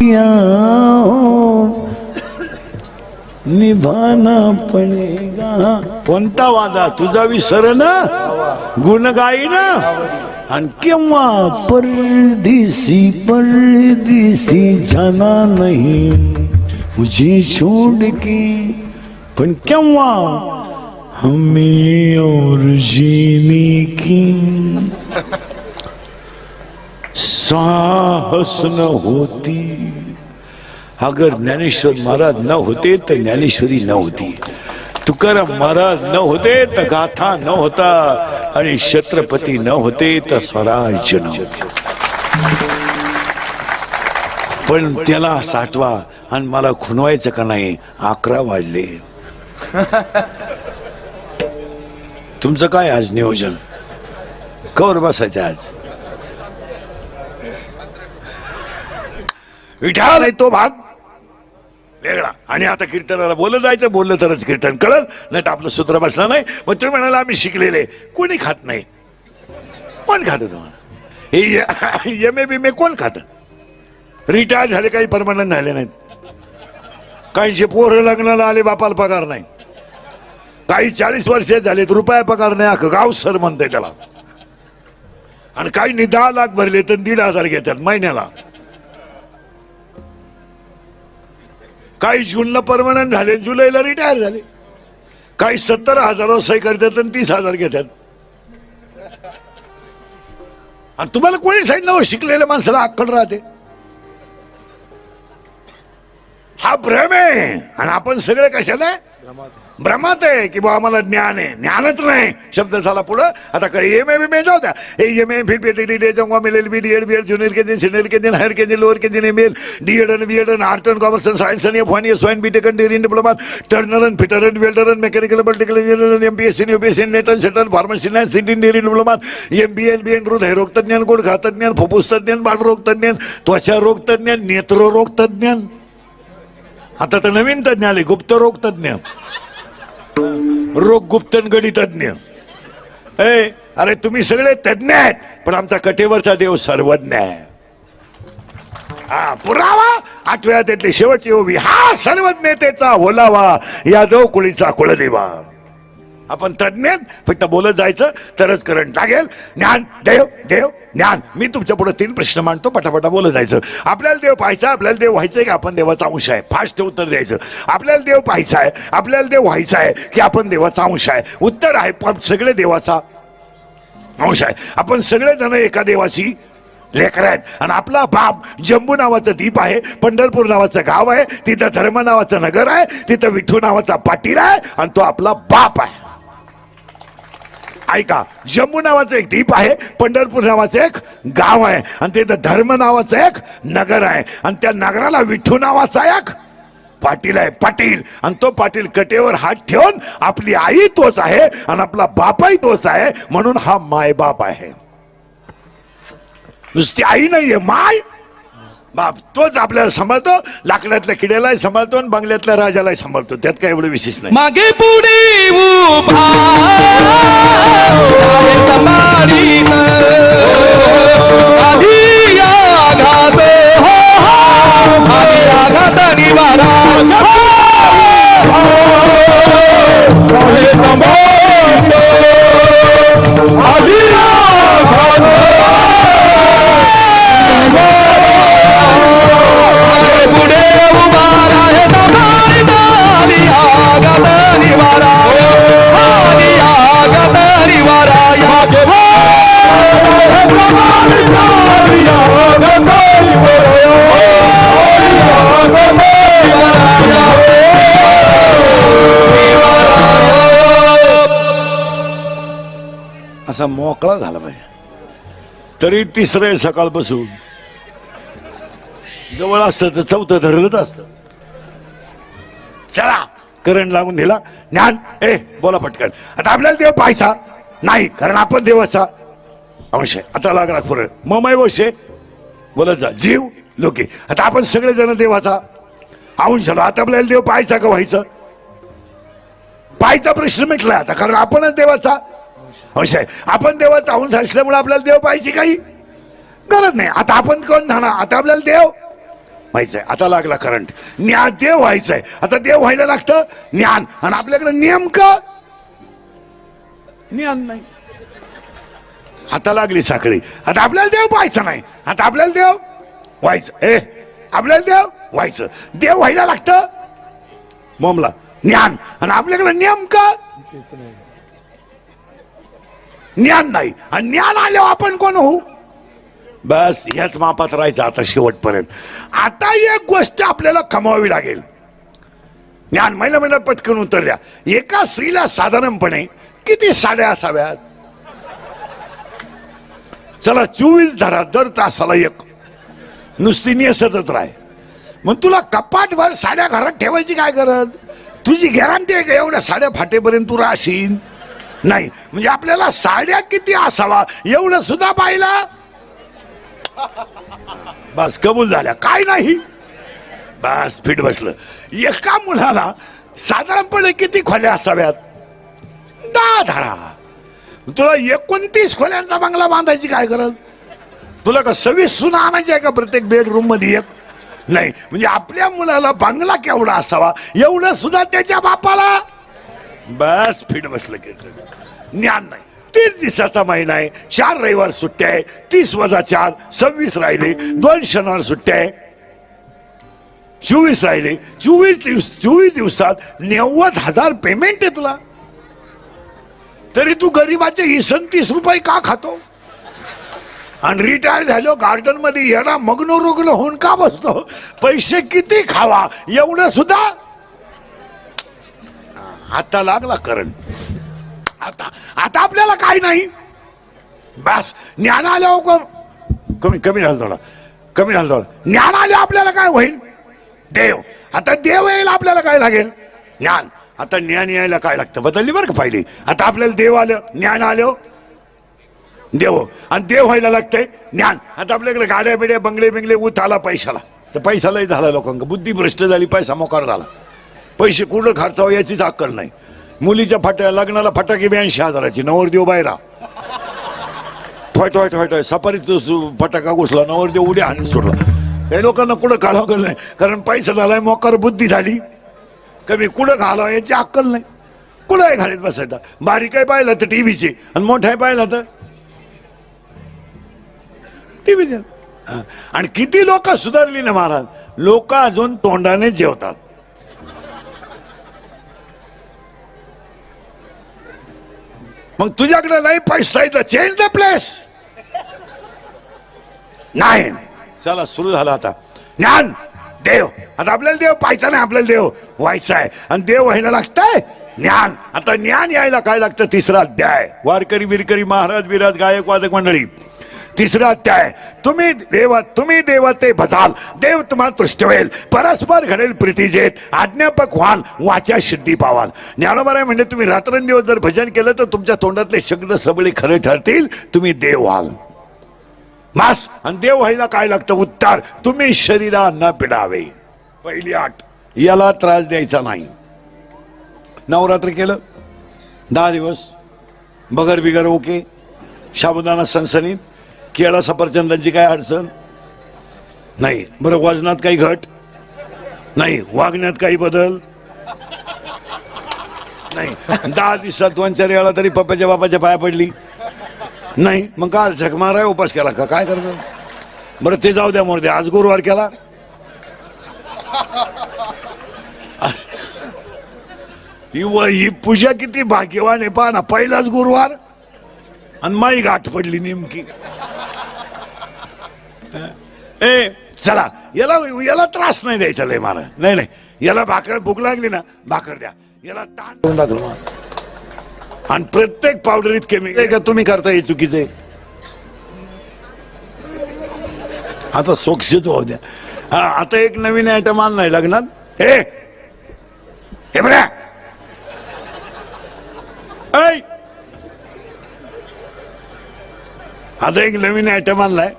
KIA हो निभाना पडेगा. कोणता वादा तुझा विसर ना गुण गाई ना. आणि केव्हा परदेसी परदेसी जाना नहीं मुझे छोड़ के. पण केव्हा हमें और जीने की साहस न होती. अगर ज्ञानेश्वर महाराज न होते तर ज्ञानेश्वरी न होती. तुकाराम महाराज न होते तर गाथा न होता. आणि छत्रपती न होते तर स्वराज्य न होते. पण त्याला साठवा आणि मला खुणवायचं का नाही. 11 वाजले. तुमचं काय आज नियोजन कवर बसायचं आज. विठाल आहे तो भाग वेगळा. आणि आता कीर्तनाला बोलत जायचं. बोललं तरच कीर्तन कळलं नाही तर आपलं सूत्र बसलं नाही. मग तुम्ही म्हणाला आम्ही शिकलेले. कोणी खात नाही. कोण खात तुम्हाला हे एम ए बी मे कोण खात. रिटायर झाले काही परमनंट झाले नाहीत. काहींचे पोरं लग्नाला आले बापाला पगार नाही. काही 40 वर्ष झालेत रुपया पगार नाही. अख्खं गाव सर म्हणतंय त्याला. आणि काही 10 लाख भरले तर 1,500 घेतात महिन्याला. काही जूनला परमनंट झाले जुलैला रिटायर झाले. काही 70,000 सही करतात आणि 30,000 घेतात. आणि तुम्हाला कोणी सांगितलं शिकलेल्या माणसाला अक्कल राहते. हा भ्रम आहे. आणि आपण सगळे कशात आहे भ्रमात आहे की बा आम्हाला ज्ञान आहे. ज्ञानच नाही शब्द झाला पुढं. आता काय एम ए बी जाऊ द्या. एम ए फिर PhD जाऊंगा मिलेल बी DED BEd ज्युनियर के दिन सीनियर के दिन हायर के दिन लोअर के दिन ML DEd आणि BEd आणि आर्ट अँड कॉमर्स आणि सायन्स आणि F1 S1 BTech आणि डिग्री डिप्लोमा टर्नर आणि फिटर आणि वेल्डर आणि मेकॅनिकल इलेक्ट्रिकल इंजिनियर MPSC आणि UPSC नेट आणि सेट आणि फार्मसी आणि सिटी डिग्री डिप्लोमा MBA आणि BN हृदयरोग तज्ञ गोड तज्ञ फुफ्फुस तज्ञ बालरोग तज्ञ त्वचा रोग तज्ञ नेत्ररोग तज्ञ. आता तर नवीन तज्ञ आले गुप्त रोग तज्ञ रोग गुप्तन गडी तज्ञ. अरे तुम्ही सगळे तज्ञ आहेत पण आमचा कटेवरचा देव सर्वज्ञ आहे. हा पुरावा 8व्या त्यातली शेवटची ओवी. हा सर्वज्ञतेचा ओलावा यादव कुळीचा कुलदेवा. आपण तज्ञ फक्त बोलत जायचं तरच करंट लागेल. ज्ञान देव देव ज्ञान. मी तुमच्या पुढे 3 प्रश्न मांडतो पटापटा बोलत जायचं. आपल्याला देव पाहायचा आपल्याला देव व्हायचंय की आपण देवाचा अंश आहे. फास्ट उत्तर द्यायचं. आपल्याला देव पाहायचा आहे आपल्याला देव व्हायचा आहे की आपण देवाचा अंश आहे. उत्तर आहे पण सगळे देवाचा अंश आहे. आपण सगळे जण एका देवाची लेकर आहेत. आणि आपला बाप जम्बू नावाचं द्वीप आहे. पंढरपूर नावाचं गाव आहे. तिथं धर्म नावाचं नगर आहे. तिथं विठू नावाचा पाटील आहे आणि तो आपला बाप आहे. ऐका जम्मू नावाचं एक द्वीप आहे. पंढरपूर नावाचं एक गाव आहे आणि तिथं धर्म नावाचं एक नगर आहे. आणि त्या नगराला विठू नावाचा एक पाटील आहे. पाटील आणि तो पाटील कटेवर हात ठेवून आपली आई तोच आहे आणि आपला बापही तोच आहे. म्हणून हा मायबाप आहे. नुसती आई नाहीये माय बाप. तोच आपल्याला सांभाळतो. लाकडातल्या किड्यालाही सांभाळतो आणि बंगल्यातल्या राजालाही सांभाळतो. त्यात काय एवढं विशेष नाही. मागे पुढे उभा संभाळीत आधी आघात आधी आघात निवारा आधी पुढे उभा आहे संभाळीत आधी आघात निवारा आधी आघात निवारा. असा मोकळा झाला पाहिजे. तरी 3रं सकाळपासून जवळ असतं तर 4थं धरलंच असतं. चला करंट लागून दिला. ज्ञान बोला पटकन. आता आपल्याला देव पाहायचा नाही कारण आपण देवाचा अंश आहे. आता लागला पुढे ममय वशे बोलत जा जीव लोके. आता आपण सगळेजण देवाचा अंश झालो. आता आपल्याला देव पाहायचा का व्हायचं. पाहायचा प्रश्न मिटला आता कारण आपणच देवाचा अंश आहे. आपण देवाचा अंश असल्यामुळे आपल्याला देव पाहायची काही गरज नाही. आता आपण कोण झाला. आता आपल्याला देव व्हायचंय. आता लागला करंट. ज्ञान देव व्हायचंय. आता देव व्हायला लागतं ज्ञान. आणि आपल्याकडे नेमकं ज्ञान नाही. आता लागली साखळी. आता आपल्याला देव पाहायचं नाही. आता आपल्याला देव व्हायचं. आपल्याला देव व्हायचं. देव व्हायला लागतं बोमला ज्ञान. आणि आपल्याकडे नेमकं ज्ञान नाही. आणि ज्ञान आल्यावर आपण कोण होऊ? बस ह्याच मापात राहायचं आता शेवटपर्यंत. आता एक गोष्ट आपल्याला कमावावी लागेल. ज्ञान महिन्यात पटकन उत्तर द्या. एका स्त्रीला साधारणपणे किती साड्या असाव्यात? चला 24 धरा. दर तासाला एक. नुसती नेसतच राह. मग तुला कपाटभर साड्या घरात ठेवायची काय गरज? तुझी गॅरंटी आहे का एवढ्या साड्या फाटेपर्यंत तू राहशील? नाही. म्हणजे आपल्याला साड्या किती असावा एवढं सुद्धा पाहिला. बस कबूल झाल्या. काय नाही. बस फिट बसलं. एका मुलाला साधारणपणे किती खोल्या असाव्यात? 10 धरा. तुला 29 खोल्यांचा बंगला बांधायची काय गरज? तुला का 26 सुना आणायची आहे का प्रत्येक बेडरूम मध्ये एक? नाही. म्हणजे आपल्या मुलाला बंगला केवढा असावा एवढं सुद्धा त्याच्या बापाला. बस फिट बसलं की ज्ञान नाही. 30 दिवसाचा महिना आहे. 4 रविवार सुट्ट्या आहे. 30 वजा 4 26 राहिले. 2 शनिवार सुट्ट्या आहे. 24 राहिले. 24 दिवसात 90,000 पेमेंट आहे तुला. तरी तू गरीबाचे 29 रुपये का खातो? आणि रिटायर झालो गार्डन मध्ये येणा मग्न रुग्ण होऊन का बसतो? पैसे किती खावा एवढं सुद्धा. आता लागला करंट. आता आपल्याला काय नाही. बस ज्ञान आल्यावर कमी झालं थोडा. कमी झालं थोडा. ज्ञान आल्यावर आपल्याला काय होईल? देव. आता देव येईल आपल्याला काय लागेल? ज्ञान. आता ज्ञान यायला काय लागतं? बदलली बरं का पाहिली. आता आपल्याला देव आलं. ज्ञान आलं देव. आणि देव व्हायला लागतंय ज्ञान. आता आपल्याकडे गाड्या बिड्या बंगले उत आला पैशाला. तर पैशालाही झाला लोकांना. बुद्धी भ्रष्ट झाली. पैसा मोकार झाला. पैसे कुठं खर्चावं याचीच अक्कल नाही. मुलीच्या लग्नाला फटाके 82,000ची. नवरदेव बाहेरा ठोय सफारीत फटाका घुसला. नवरदेव उड्या हाणून सोडला. हे लोकांना कुठं घालावं नाही. कारण पैसा झालाय मोकार. बुद्धी झाली कमी. कुठं घालावं याची अक्कल नाही. कुठं घालीत बसायचा. बारीक आहे पाहिलं तर टीव्हीची. आणि मोठा आहे पाहिला तर टीव्ही. आणि किती लोक सुधारली ना महाराज. लोक अजून तोंडाने जेवतात. मग तुझ्याकडे नाही पैसा आहे तर चेंज द प्लेस. नाही. चला सुरू झाला आता ज्ञान देव. आता आपल्याला देव पाहायचा नाही. आपल्याला देव व्हायचा आहे. आणि देव व्हायला लागतंय ज्ञान. आता ज्ञान यायला काय लागतं? 3रा अध्याय. वारकरी बिरकरी महाराज बिराज गायक वादक मंडळी. 3रा अध्याय. तुम्ही देव ते भजाल. देव तुम्हाला तुष्टवेल. परस्पर घडेल प्रीतीजेत. आज्ञापक व्हाल. वाचा सिद्धी पावाल. ज्ञानोबा म्हणजे तुम्ही रात्रंदिवस जर भजन केलं तर तुमच्या तोंडातले शब्द सबळे खरे ठरतील. तुम्ही देव व्हाल. मास. आणि देव व्हायला काय लागतं? उत्तर. तुम्ही शरीरा न पिडावे. पहिली 8. याला त्रास द्यायचा नाही. नवरात्र केलं 10 दिवस. बगर बिगर ओके. साबुदाणा सणसणीत. केळा सफरचंदांची काय अडचण नाही. बरं वजनात काही घट नाही. वागण्यात काही बदल नाही. 10 दिवसात 2-4 वेळा तरी पप्पाच्या बापाच्या पाया पडली नाही. मग काल झक माराय उपास केला का? काय करतो? बरं ते जाऊ द्या मोर द्या. आज गुरुवार केला. ही पूजा किती भाग्यवान आहे पहा ना. पहिलाच गुरुवार आणि माई गाठ पडली नेमकी. चला याला त्रास नाही द्यायचा लय महाराज. नाही. याला भाकर भूक लागली ना भाकर द्या. याला ताण लागलं. आणि प्रत्येक पावडरीत केमिकल का? तुम्ही करता हे चुकीचे. आता सोक्षच होऊ द्या. आता एक नवीन आयटम आणलाय लग्नात. हे बऱ्या आता एक नवीन आयटम आणलाय.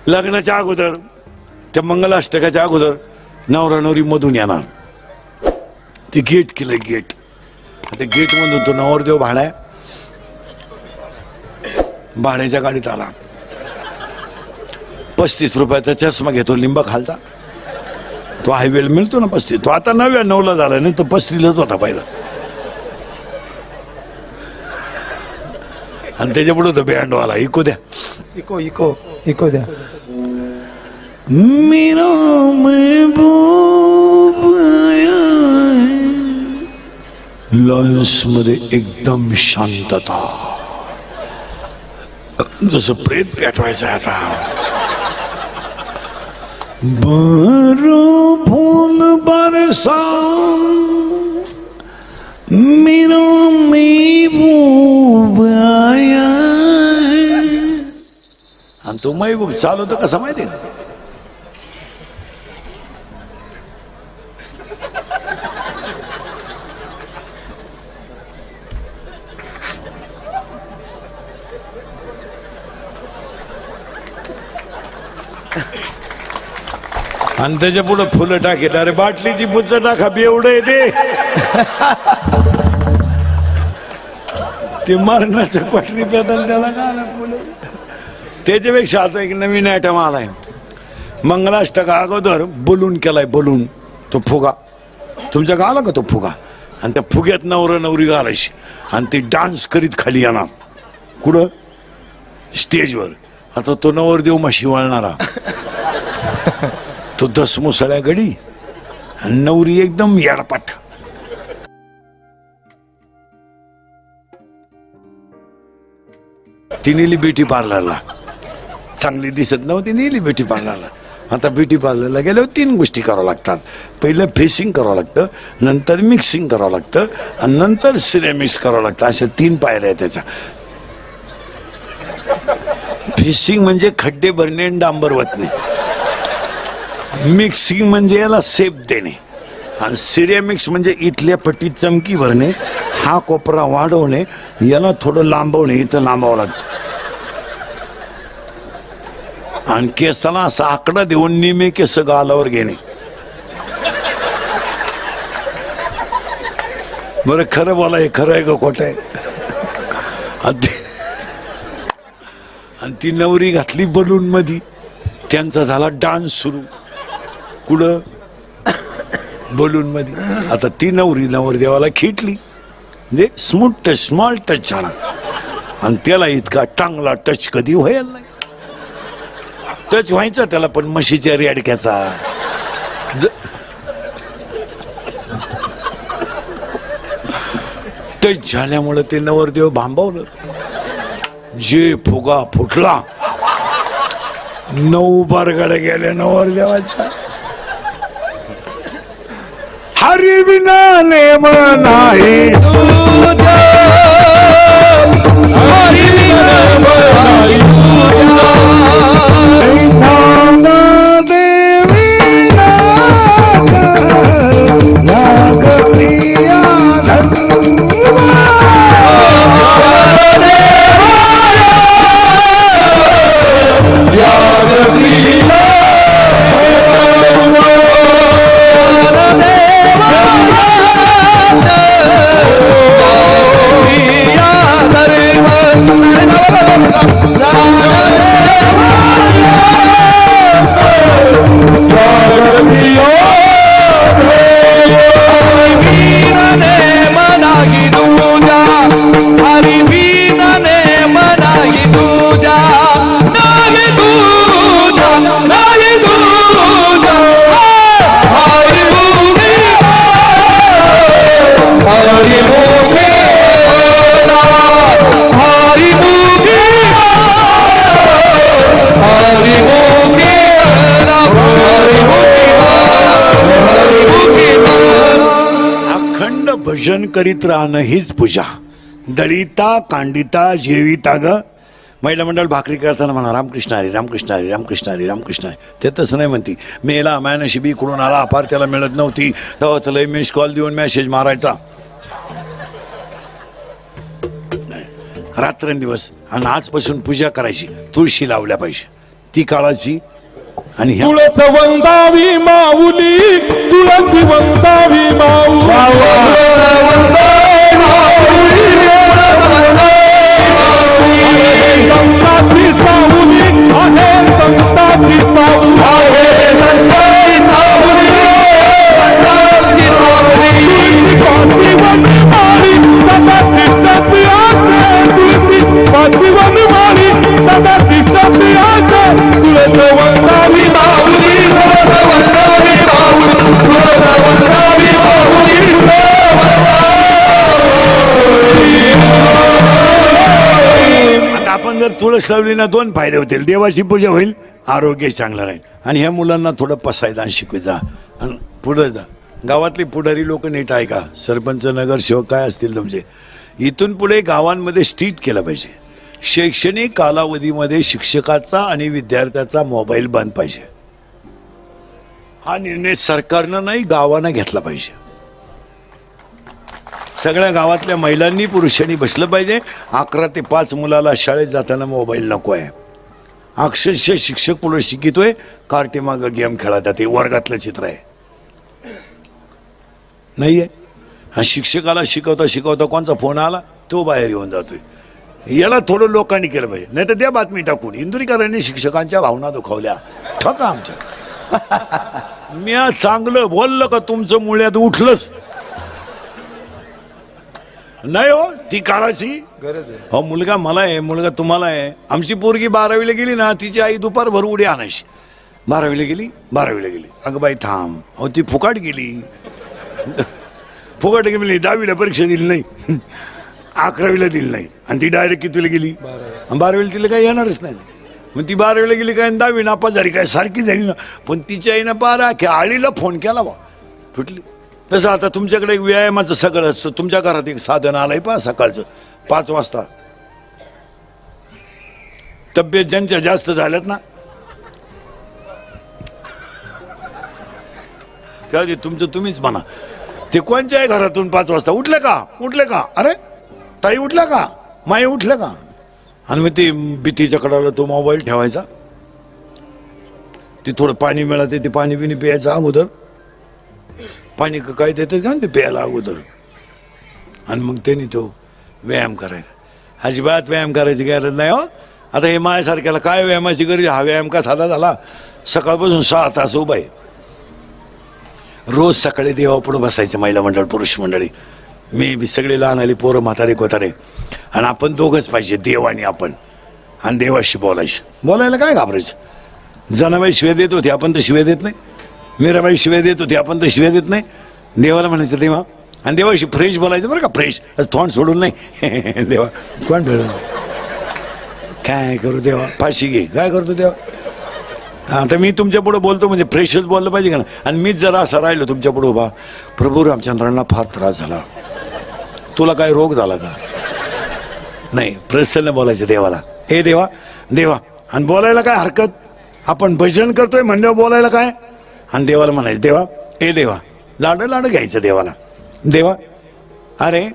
लग्नाच्या अगोदर त्या मंगलाष्टकाच्या अगोदर नवरा नवरी मधून येणार. ते गेट केलंय. गेट. ते गेट मधून तो नवरदेव भाड्याच्या गाडीत आला. 35 रुपयाचा चष्मा घेतो लिंबा खालचा, तो हायवेला मिळतो ना 35. तो आता 99ला झाला, नाही तो 35लाच होता पहिला. आणि त्याच्या पुढे तो बँडवाला इको द्या, इको इको इको द्या. मेरा महबूब आया है. लॉयन्स मध्ये एकदम शांतता, जसं प्रेत पेटवायचं आहे आता. बरो फूल बरसा मेरा महबूब आया है. आणि तो महबूब चालवतो कसा माहिती का? आणि त्याच्या पुढे फुलं टाकेल. अरे बाटलीची बुच्च टाका, एवढं येते ते मरणाचं क्वाटरी पेताल त्याला का फुलं. त्याच्यापेक्षा आता एक नवीन आयटम आलाय, मंगलाष्टक अगोदर बलून केलाय, बलून तो फुगा. तुमच्या का आला का तो फुगा? आणि त्या फुग्यात नवरा नवरी घालायची आणि ती डान्स करीत खाली येणार. कुठं? स्टेजवर. आता तो नवरदेव म्हशी वळणारा, तो 10 मुसळ्या गडी आणि नवरी एकदम याडपाट. ती नेली ब्युटी पार्लरला, चांगली दिसत नव्हती, नेली ब्युटी पार्लरला. आता ब्युटी पार्लरला गेल्यावर 3 गोष्टी करावं लागतात. पहिलं फेसिंग करावं लागतं, नंतर मिक्सिंग करावं लागतं आणि नंतर सिरेमिक्स करावं लागतं. अशा 3 पायऱ्या आहेत त्याच्या. फेसिंग म्हणजे खड्डे भरणे आणि डांबर वतणे, मिक्सिंग म्हणजे याला सेप देणे, आणि सिरेमिक्स म्हणजे इथल्या पट्टीत चमकी भरणे, हा कोपरा वाढवणे, याला थोडं लांबवणे, इथं लांबावं लागतं. आणि केसाला असा आकडा देऊन निमे केस गालावर घेणे. बरं खरं बोला, हे खरं आहे का खोटं आहे? आणि ती नवरी घातली बलून मध्ये, त्यांचा झाला डान्स सुरू. कुठं? बलून मध्ये. आता ती नवरी नवरदेवाला खिटली, म्हणजे स्मूथ टच, स्मॉल टच झाला, आणि त्याला इतका चांगला टच कधी व्हायला नाही. टच व्हायचा त्याला, पण म्हशीच्या रेडक्याचा. टच झाल्यामुळे ते नवरदेव भांबावलं. जे फुगा फुटला, 9 बारगाड्या गेल्या नवरदेवाच्या. हरी विना नेम नाही तुझ्या, हरी विना नाही तुझ्या, देवी नागरिया भजन करीत राहणं हीच पूजा. दळिता कांडिता जेविता ग. महिला मंडळ भाकरी करताना म्हणा रामकृष्ण हरी रामकृष्ण हरी रामकृष्ण हरी रामकृष्ण हरी. ते तसं नाही म्हणती. मेला मायानशिबी इकडून आला, अपार त्याला मिळत नव्हती, तेव्हा त्याला मिस कॉल देऊन मेसेज मारायचा रात्रंदिवस. आणि आजपासून पूजा करायची, तुळशी लावल्या पाहिजे ती काळाची. आणि तुळस वंदावी माऊली, तुळस वंदावी माऊली, संताची सावली आहे, संताची तुळस लावली ना 2 फायदे होतील. देवाची पूजा होईल, आरोग्य चांगलं राहील, आणि ह्या मुलांना थोडं पसायदान शिकवत जा आणि पुढे जा. गावातली पुढारी लोक नीट ऐका, सरपंच नगरसेवक काय असतील तुमचे, इथून पुढे गावांमध्ये स्ट्रिक्ट केलं पाहिजे. शैक्षणिक कालावधीमध्ये शिक्षकाचा आणि विद्यार्थ्याचा मोबाईल बंद पाहिजे. हा निर्णय सरकारनं नाही, गावानं घेतला पाहिजे. सगळ्या गावातल्या महिलांनी पुरुषांनी बसलं पाहिजे. 11 ते 5 मुलाला शाळेत जाताना मोबाईल नको आहे. अक्षरशः शिक्षक पुढे शिकितोय, कार्टीमाग गेम खेळत ते वर्गातलं चित्र आहे नाहीये. हा शिक्षकाला शिकवता शिकवता कोणचा फोन आला, तो बाहेर येऊन जातोय. याला थोडं लोकांनी केलं पाहिजे, नाही तर द्या बातमी टाकून इंदुरीकरांनी शिक्षकांच्या भावना दुखावल्या. ठका आमच्या मी चांगलं बोललं का तुमचं मुळ्यात उठलंच नाही हो. ती काळाची गरज आहे. हो, मुलगा मला आहे, मुलगा तुम्हाला आहे. आमची पोरगी 12वीला गेली ना, तिची आई दुपारभर उडी आणायची. 12वीला गेली, 12वीला गेली, अगं बाई थांब. हो, ती फुकाट गेली, फुकाट गेली. 10वीला परीक्षा दिली नाही, 11वीला दिली नाही, आणि ती डायरेक्ट कितीला गेली, 12वीला. तिला काही येणारच नाही. मग ती 12वीला गेली काय, 10वी नापास झाली काय, सारखी झाली ना. पण तिच्या आईनं 12 आळीला फोन केला बा, फुटली. तसं आता तुमच्याकडे एक व्यायामाचं सगळं असतं. तुमच्या घरात एक साधन आलंय पहा, सकाळचं 5 वाजता. तब्येत ज्यांच्या जास्त झाल्यात ना, त्याआधी तुमचं तुम्हीच म्हणा, ते कोणत्याही घरातून 5 वाजता उठले का, उठले का, अरे ताई उठल्या का, माई उठल्या का, आणि मग ते भीतीच्या कडाला तो मोबाईल ठेवायचा. ते थोडं पाणी मिळालं, ते पाणी बिणी प्यायचं अगोदर. पाणी काय देतात का ते प्यायला अगोदर, आणि मग त्यांनी तो व्यायाम करायचा. अजिबात व्यायाम करायची गरज नाही हो. आता हे माझ्यासारख्याला काय व्यायामाची गरज. हा व्यायाम का साधा झाला, सकाळपासून 6 तास उभा आहे. रोज सकाळी देवापुढं बसायचं, महिला मंडळ पुरुष मंडळी. मी सगळे लहान आली पोरं म्हातारे कोतारे, आणि आपण दोघंच पाहिजे, देव आणि आपण, आणि देवाशी बोलायचं. बोलायला काय घाबरायचं. जनाबाई शिव्या देत होती, आपण तर शिव्या देत नाही. मीराबाई शिव्या देत होती, आपण तर शिव्या देत नाही. देवाला म्हणायचं देवा, आणि देवाशी फ्रेश बोलायचं बरं का, फ्रेश, थोंड सोडून नाही. देवा कोण भेळ, काय करू देवा, फाशी घे, काय करतो देवा. आता मी तुमच्या पुढे बोलतो म्हणजे फ्रेशच बोललं पाहिजे का ना. आणि मीच जरा असं राहिलो तुमच्या पुढे उभा, प्रभू रामचंद्रांना फार त्रास झाला, तुला काय रोग झाला का, नाही, प्रसन्न बोलायचं देवाला, हे देवा देवा. आणि बोलायला काय हरकत, आपण भजन करतोय म्हणल्यावर बोलायला काय. आणि देवाला म्हणायचं देवा, ए देवा, लाड लाड घ्यायचं देवाला. देवा, अरे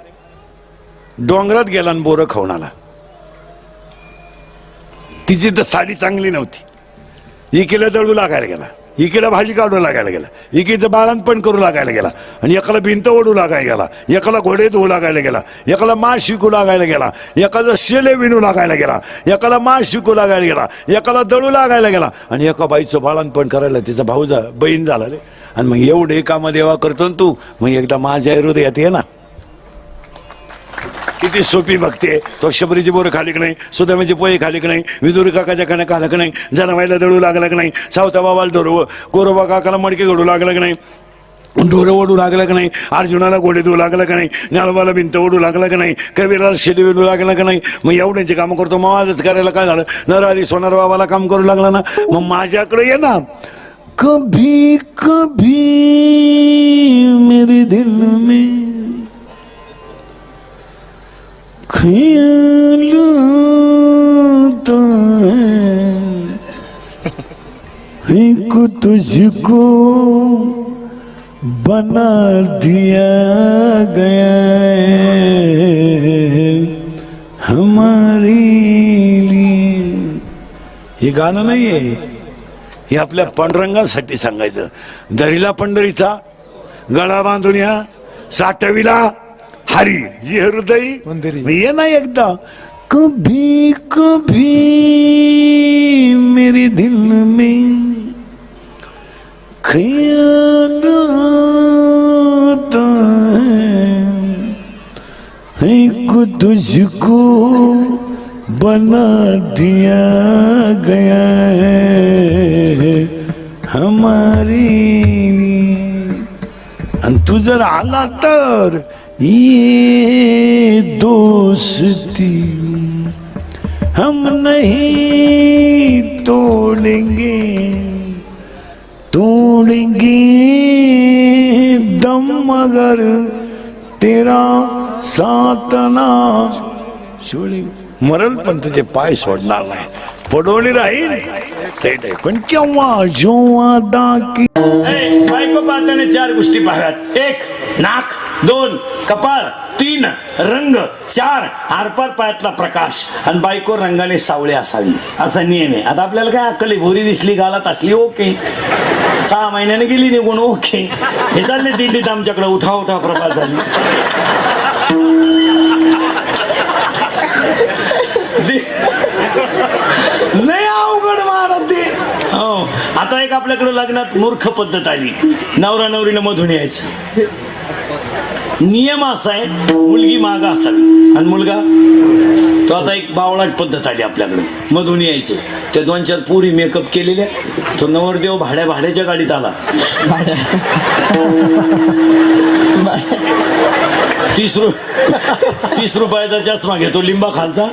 डोंगरात गेला आणि बोरं खाऊन आला, तिची तर साडी चांगली नव्हती, इकीला दळू लागायला गेला, इकीला भाजी काढू लागायला गेला, इकीचं बाळंतपण करू लागायला गेला, आणि एकाला भिंत ओढू लागायला गेला, एकाला घोडे धुवू लागायला गेला, एकाला मास शिकू लागायला गेला, एकाला शेले विणू लागायला गेला, एकाला मास शिकू लागायला गेला, एकाला दळू लागायला गेला, आणि एका बाईचं बाळंतपण करायला तिचा भाऊ बहीण झाला रे. आणि मग एवढे कामं देवा करतो तू, मग एकदा माझ्या हृदयात ये ना. किती सोपी बघते. तो शबरीची बोरं खाली की नाही, सुदामाची पोहे खाली की नाही, विदुरी काकाच्या कण्या खाला की नाही, जनाबाईला दळू लागला की नाही, सावता बाबाला डोरव, कोरोबा काकाला मडके घडू लागला की नाही, डोरं ओढू लागलं की नाही, अर्जुनाला घोडे देऊ लागलं की नाही, ज्ञानोबाला भिंत ओढू लागलं की नाही, कबीराला शेडी विणू लागलं की नाही. मग एवढ्यांचे कामं करतो, मग आजच करायला काय झालं, नरहरी सोनार बाबाला काम करू लागला ना. मग माझ्याकडे ये ना. कभी कभी मेरे दिल में ख्याल आता है को तुझको बना दिया गया है हमारे लिए. हे गाणं नाही आहे, हे आपल्या पांडुरंगासाठी सांगायचं. दरीला पंढरीचा गळा बांधून या, साठवीला हरी जी हृदय ये ना एकदा. कभी कभी मेरे दिल में ख्याल आता है को तुझको बना दिया गया है हमारे लिए. आणि तू जर आला तर ये दोस्ती हम नहीं तोड़ेंगे तोड़ेंगे दम मगर तेरा साथ ना छोडे. मरल पण तुझे पाय सोडणार नाही, पडवली राहील ते नाही. पण केव्हा जेव्हा दाकी बायको पाहताना 4 गोष्टी पाहाव्यात. 1 नाक, 2 कपाळ, 3 रंग, 4 आरपार पायातला प्रकाश. आणि बायको रंगाने सावळे असावी असा नियम आहे. आता आपल्याला काय अक्कल आहे, भोरी दिसली गालात असली ओके, 6 महिन्याने गेली निघून ओके. हे चालले दिंडीत आमच्याकडे उठा उठा प्रभात झाली. लय अवघड महाराज ते. हो, आता एक आपल्याकडे लग्नात मूर्ख पद्धत आली, नवरा नवरीनं मधून यायचं. नियम असा आहे, मुलगी मागा असावी आणि मुलगा तो. आता एक बावळाट पद्धत आली आपल्याकडे, मधून यायचं. ते 2-4 पुरी मेकअप केलेल्या, तो नवरदेव भाड्याच्या गाडीत आला. 30 रुपयाचा चष्मा घेतो लिंबा खालचा,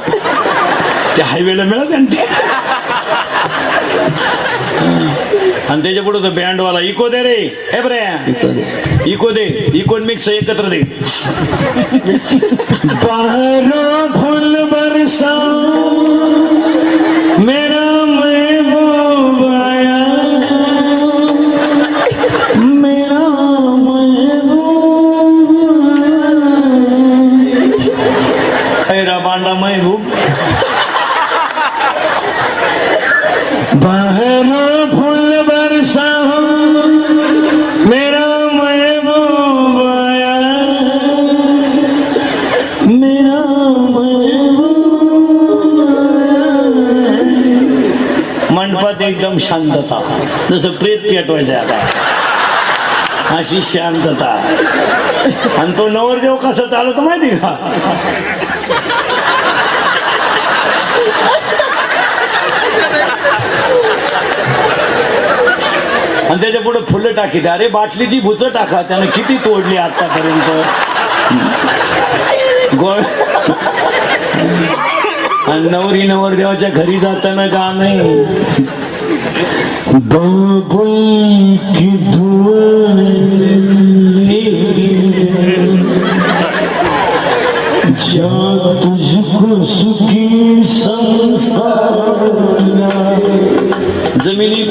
त्या हायवेला मिळत आणि त्याच्या पुढे तो बँडवाला इको दे रे, हे बरे इको दे, इको मिक्स एकत्र दे. बाहर फूल बरसा मेरा महबूब आया, मेरा महबूब खैरा बांडा महबूब. बाहर फूल बरसा मेरा महबूब आया, मेरा महबूब आया. मंडपात एकदम शांतता, जसं प्रेत पेटवायचं आता, अशी शांतता. आणि तो नवरदेव कसा चालवतो माहिती का, आणि त्याच्या पुढे फुलं टाकीत. अरे बाटलीची भुचं टाका, त्यानं किती तोडली आतापर्यंत. गोळ. आणि नवरी नवरदेवाच्या घरी जाताना गाणं, बाबुल की दुआ जा तुझको सुखी संसार. जमिनी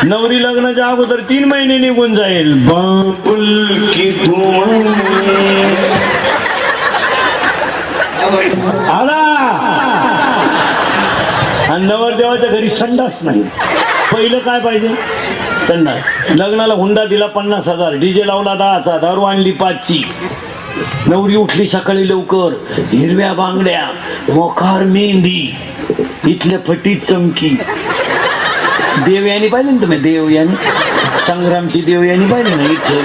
नवरी लग्नाच्या अगोदर 3 महिने निघून जाईल. बाबुल की आला. आणि नवरदेवाच्या घरी संडास नाही. पहिलं काय पाहिजे, संडास. लग्नाला हुंडा दिला 50,000, डीजे लावला 10चा, दारू आणली 5ची. नवरी उठली सकाळी लवकर, हिरव्या बांगड्या, मोकार मेहंदी, इथल्या फटीत चमकी. देवयानी पाहिली ना तुम्ही, देवयानी संग्रामची देवयानी पाहिली ना इथे.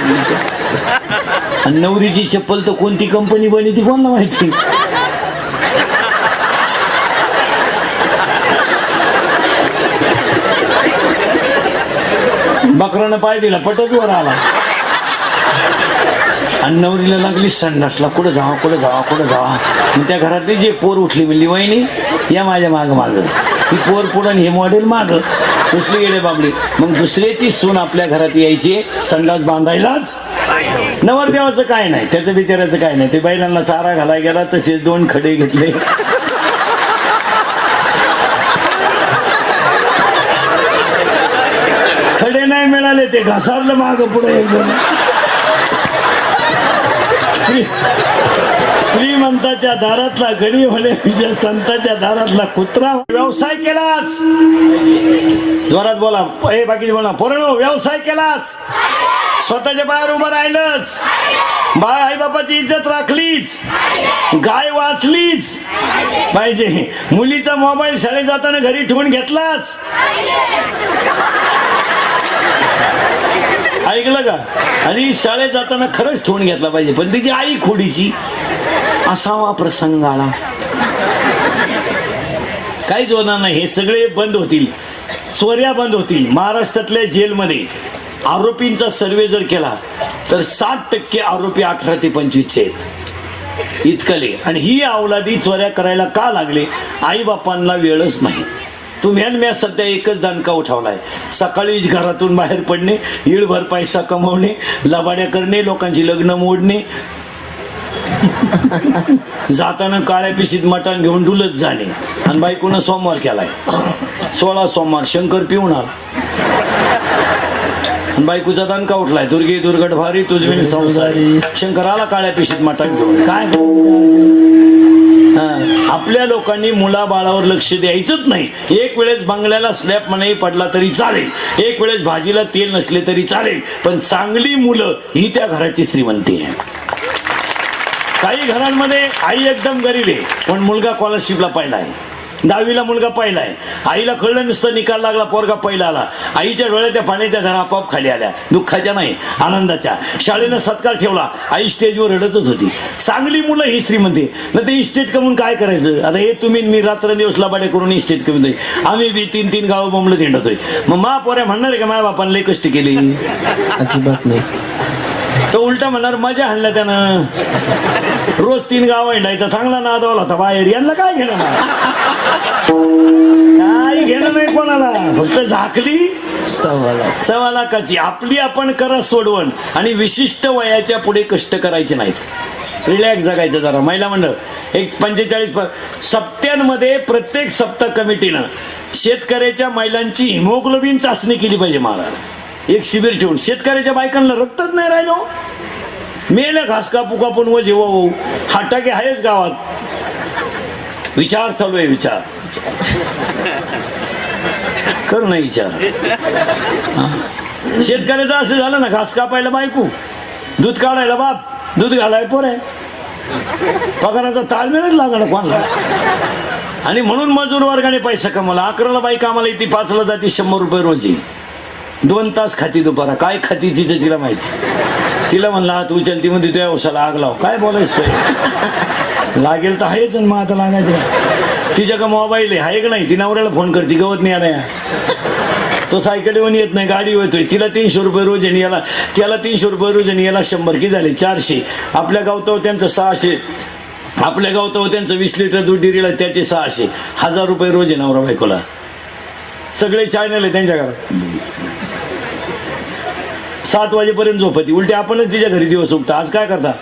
आणि नवरीची चप्पल तर कोणती कंपनी बनी ती कोणाला माहिती. बकरानं पाय दिला, पटच वर आला. आणि नवरीला लागली संडासला, कुठं जावा कुठं जावा कुठं जावा. मग त्या घरातली जे पोर उठली, म्हणली वहिनी या माझ्या माग माग. ही पोर पुढं हे मॉडेल माग दुसरी गेले बाबडी. मग दुसऱ्याची सून आपल्या घरात यायची संडास बांधायलाच. नवरदेवाचं काय नाही, त्याचं बिचाराचं काय नाही. ते बैलांना चारा घालाय गेला, तसेच 2 खडे घेतले. खडे नाही मिळाले, ते घसारलं माग पुढे. श्रीमंताच्या दारातला गडी होण्यापेक्षा संतांच्या दारातला कुत्रा. व्यवसाय केलाच, जोरात बोला, हे बाकी बोला. पोरांनो, व्यवसाय केलाच, स्वतःच्या पायावर उभं राहिलंच, आई बापाची इज्जत राखलीच, गाय वाचलीच पाहिजे. मुलीचा मोबाईल शाळेत जाताना घरी ठेवून घेतलाच. ऐकलं का. आणि शाळेत जाताना खरंच ठेवून घेतला पाहिजे, पण तिची आई खोडीची. असावा प्रसंग आला, काहीच होणार नाही. हे सगळे बंद होतील, चोऱ्या बंद होतील. महाराष्ट्रातल्या जेलमध्ये आरोपींचा सर्वे जर केला तर 60% आरोपी 18 ते 25 आहेत. इतकले. आणि ही अवलादी चोऱ्या करायला का लागले? आई बापांना वेळच नाही. तुम्ही सध्या एकच दणका उठवलाय. सकाळी घरातून बाहेर पडणे, इळभर पैसा कमवणे, लबाड्या करणे, लोकांची लग्न मोडणे, जाताना काळ्या पिशीत मटण घेऊन डुलत जाणे. आणि बायकोनं सोमवार केलाय, 16 सोमवार शंकर पिऊन आला. आणि बायकोचा दणका उठलाय, दुर्गे दुर्गट भारी तुझविन संसारी. शंकर आला काळ्या पिशीत मटण घेऊन. काय आपल्या लोकांनी मुलाबाळावर लक्ष द्यायचंच नाही. एक वेळेस बंगल्याला स्लॅब नाही पडला तरी चालेल, एक वेळेस भाजीला तेल नसले तरी चालेल, पण चांगली मुलं ही त्या घराची श्रीमंती आहे. काही घरांमध्ये आई एकदम गरीब आहे, पण मुलगा स्कॉलरशिपला पहिला आहे, 10वीला मुलगा पहिला आहे. आईला कळलं नसतं, निकाल लागला, पोरगा पहिला आला. आईच्या डोळ्याच्या पाण्याच्या धारा आपोआप खाली आल्या, दुःखाच्या नाही आनंदाच्या. शाळेनं सत्कार ठेवला, आई स्टेजवर रडतच होती. चांगली मुलं ही श्रीमंती. ना ते इस्टेट कमवून काय करायचं? आता हे तुम्ही मी रात्रंदिवस लबाडे करून इस्टेट कमी आम्ही बी 3-3 गावं बोंबलं हिंडतोय. मग महापोऱ्या म्हणणार आहे का माझ्या बापानं लय कष्ट केली? अजिबात नाही. तो उलटा म्हणणार मजा आणला त्यानं, रोज 3 गाव हिंडायचा, चांगला नादवला होता बाहेर. यांना काय घेणं नाही, काय घेणं नाही कोणाला, फक्त झाकली 1.25 लाखाची. आपली आपण करा सोडवण. आणि विशिष्ट वयाच्या पुढे कष्ट करायचे नाहीत, रिलॅक्स जगायचं जरा. महिला मंडळ एक 45 सप्त्यांमध्ये प्रत्येक सप्ताह कमिटीनं शेतकऱ्याच्या महिलांची हिमोग्लोबिन चाचणी केली पाहिजे. महाराज एक शिबिर ठेवून शेतकऱ्याच्या बायकांना रक्तच नाही राहिलो, मेल्या घास कापू कापून व जेव्हा होऊ. हाटाके आहेच गावात. विचार चालू आहे, विचार कर नाही विचार. शेतकऱ्याचं असं झालं ना, घास कापायला बायको, दूध काढायला बाप, दूध घालाय पोर आहे, पगाराचा ताळमेळच लागणार कोणाला. आणि म्हणून मजूर वर्गाने पैसा कमवला. 11ला बाई कामाला येते, 5ला जाते, 100 रुपये रोजी, 2 तास खाती दुपारा. काय खाती तिचं तिला माहिती. तिला म्हणला हात उचल, ती म्हणते तुझ्या उसाला आग लाव. काय बोलायचं, लागेल तर आहेच. मग आता लागायचं का? तिच्या का मोबाईल आहे का नाही? ती नवऱ्याला फोन करते, गवत नाही आला, तो सायकल येऊन येत नाही, गाडी येतोय. तिला 300 रुपये रोज आणि याला त्याला 300 रुपये रोज आणि याला 100 की झाले 400. आपल्या गावतावर त्यांचं 600, आपल्या गावतावर त्यांचं 20 लिटर दूध डिरीला त्याचे 600. 1000 रुपये रोज आहे नवरा बायकोला. सगळे चॅनल आहे त्यांच्या घरात. 7 वाजेपर्यंत झोपती. उलटे आपणच तिच्या घरी दिवस उगता. आज काय करता?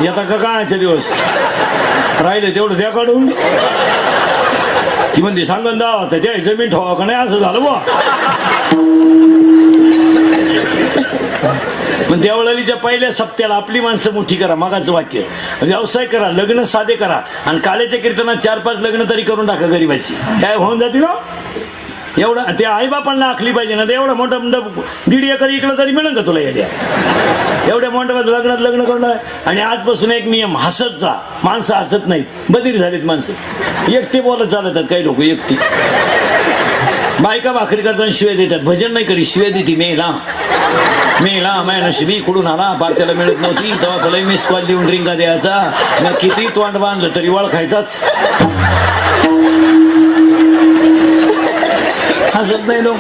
येता का कायचे दिवस राहिले तेवढं द्या काढून. ती म्हणते सांगून द्यावा तर त्या जमीन ठेवा का नाही, असं झालं बुवा. पण देवळालीच्या पहिल्या सप्त्याला आपली माणसं मोठी करा. मागाचं वाक्य, व्यवसाय करा, लग्न साधे करा. आणि कालेच्या कीर्तनात 4-5 लग्न तरी करून टाका गरीबाची. काय होऊन जाते ना. एवढं त्या आईबापांना आखली पाहिजे ना. ते एवढं मोठं मंडप 1.5 एकर इकडं तरी मिळेल का तुला? येत्या एवढ्या मंडपात लग्नात लग्न करणं. आणि आजपासून एक नियम, हसत जा. माणसं हसत नाहीत, बधीर झालीत माणसं. एकटे बोलत चालतात काही लोक, एकटी. बायका भाकरी करताना शिव्या देतात. भजन नाही करी, शिव्या देते. मेला माझ्या नशिबी कुठून आला, पार्ट्याला मिळत नव्हती तेव्हा तुला मिस कॉल देऊन रिंगा द्यायचा. मग किती तोंड बांधलं तरी वळखायचाच. हसत नाही लोक.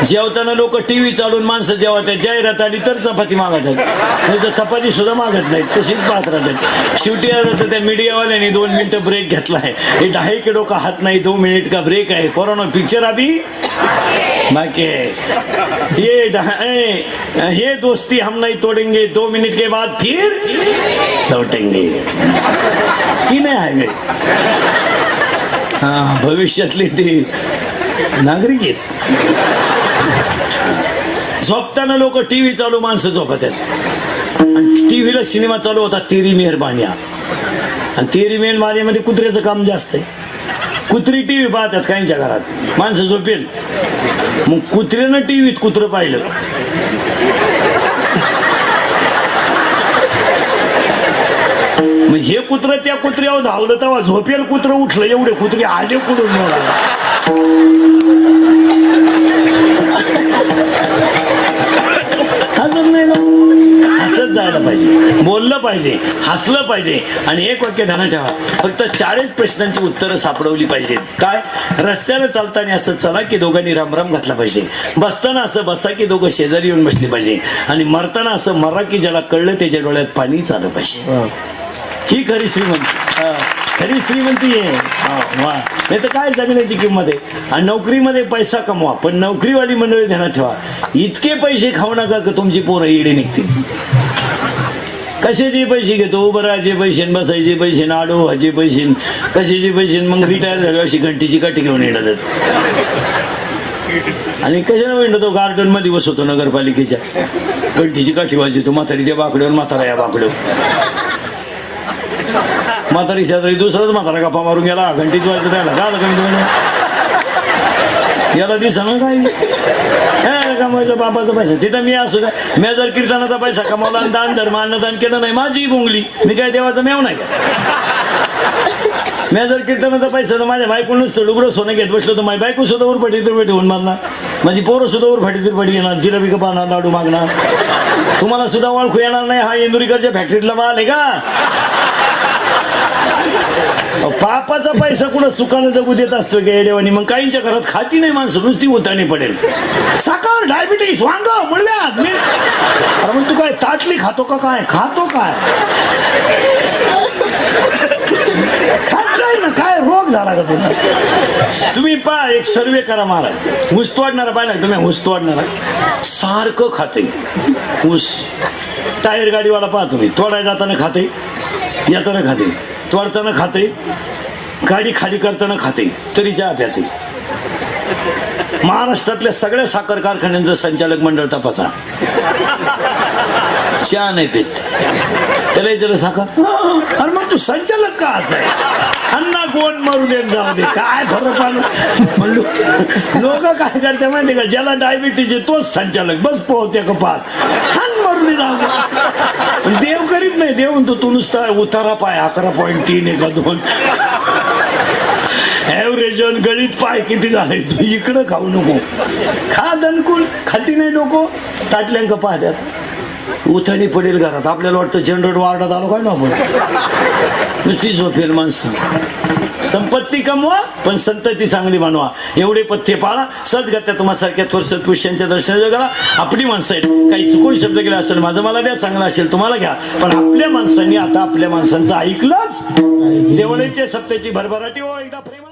जेवताना लोक टीव्ही चालून माणसं जेवतात. जाहिरात आली तर चपाती मागतात, नाही तर चपाती सुद्धा मागत नाहीत, तशीच पाहत राहतात. शेवटी आता त्या मीडियावाल्याने 2 मिनिटं ब्रेक घेतला आहे. हे 2.5 किलो का हात नाही, 2 मिनिट का ब्रेक आहे. कोरोना पिक्चर अभी बाकी ये दोस्ती हम नहीं तोड़ेंगे, 2 मिनट के बाद फिर लौटेंगे. की नाही आहे हा भविष्यातले ते नागरिक आहेत. झोपताना लोक टीव्ही चालू, माणसं झोपत आहेत. आणि टीव्हीला सिनेमा चालू होता तेरी मेहरबानी. आणि तेरी मेहरबानी मध्ये कुत्र्याचं काम जास्त आहे. कुत्री टीव्ही पाहतात काहींच्या घरात, माणसं झोपेल. मग कुत्र्यानं टीव्हीत कुत्रं पाहिलं. मग हे कुत्र त्या कुत्र्यावर धावलं तेव्हा झोपेल कुत्र उठलं. एवढे कुत्रे आले कुठून मिळाला. हसत नाही ना. हसत जायला पाहिजे, बोललं पाहिजे. पाहिजे, हसलं पाहिजे. आणि एक वाक्य ध्यानात ठेवा, फक्त 4च प्रश्नांची उत्तरं सापडवली पाहिजेत. काय? रस्त्यानं चालताना असं चला की दोघांनी रामराम घातला पाहिजे, बसताना असं बसा की दोघं शेजारी येऊन बसले पाहिजे, आणि मरताना असं मरा की ज्याला कळलं त्याच्या डोळ्यात पाणीच आलं पाहिजे. ही खरी श्रीमंती, खरी श्रीमंती आहे. वा, नाही तर काय जगण्याची किंमत आहे. आणि नोकरीमध्ये पैसा कमवा, पण नोकरीवाली मंडळी ध्यानात ठेवा, इतके पैसे खाऊ नका की तुमची पोरं येडे निघतील. कशाचे पैसे घेतो? उभं राहायचे पैसे, बसायचे पैसे, आडो व्हायचे पैसे, कशाचे पैसे, मग रिटायर झाले अशी घंटीची काठी घेऊन येणार. आणि कशाने म्हणतो गार्डन मध्ये बसवतो नगरपालिकेच्या, घंटीची काठी वाजवतो, म्हातारी त्या बाकड्यावर, म्हातारा या बाकड्यावर. म्हातारी शेजारी दुसराच म्हातारा गप्पा मारून गेला, घंटीच वाजत राहिला. का कमी तुम्हाला याला दिसणं काय कमवायचं बापाचा पैसा. तिथं मी असू द्या, मी जर कीर्तनाचा पैसा कमावला आणि दान धर्म अन्नदान केलं नाही, माझी बोंगली, मी काय देवाचं मेव नाही का? मी जर कीर्तनाचा पैसा तर माझ्या बायकोनच लुगडं सोनं घेत बसलो तर माझी बायको सुद्धा उरफाटी तर ठेवून मारणार, माझी पोरं सुद्धा उरफाटी तर पडी येणार, जिलेबी कपाणार, लाडू मागणार. तुम्हाला सुद्धा ओळखू येणार नाही हा इंदुरीकरच्या फॅक्टरीतला माल आहे का? पापाचा पैसा कुठं सुखानं जगू देत असतो की देवानी. मग काहींच्या घरात खाती नाही माणसं, नुसती उतानी पडेल. साखर, डायबिटीस, वांग, मुळव्यात. अरे मग तू काय ताटली खातो का? काय खातो? काय खात जाईल ना, काय रोग झाला का तुला? तुम्ही पहा, एक सर्वे करा महाराज, ऊस तोडणारा पाहिला तुम्ही? ऊस तोडणारा सारखं खाते ऊस. टायर गाडीवाला पहा तुम्ही, तोडायला जाताना खाते, येताना खाते, तोडताना खाते, गाडी खाली करताना खाते, तरी चहा प्याते. महाराष्ट्रातल्या सगळ्या साखर कारखान्यांचं संचालक मंडळ तपासा, चहा नाही पेत. त्याला विचारलं साखर, अरे मग तू संचालक काच आहे? अण्णा कोण मरू देत जाऊ दे, काय फरक पडला. लोक काय करते माहिती का, ज्याला डायबिटीज आहे तोच संचालक, बस पोहत्या कपात हान मरू दे जाऊ दे. देव करीत नाही, देव म्हणतो तू नुसता उतारा पाय 11.3 1 2 ॲव्हरेज गणित पाय किती झाले, तू इकडं खाऊ नको. खा दणकून, खाती नाही नको, ताटल्यांक पाहत्यात, उथानी पडेल घरात. आपल्याला वाटतं जनरल वार्डात आलो काय ना आपण, नुसती झोपेल माणसं. संपत्ती कमवा पण संतती चांगली बनवा, एवढे पथ्य पाळा. सद्गत्या तुम्हासारख्या थोर सत्पुरुषांच्या दर्शनाचं करा. आपली माणसं आहेत, काही चुकून शब्द केला असेल, माझं मला द्या, चांगलं असेल तुम्हाला घ्या, पण आपल्या माणसांनी आता आपल्या माणसांचं ऐकलंच. देवळीचे सत्तेची भरभराटी हो एकदा प्रेमाने.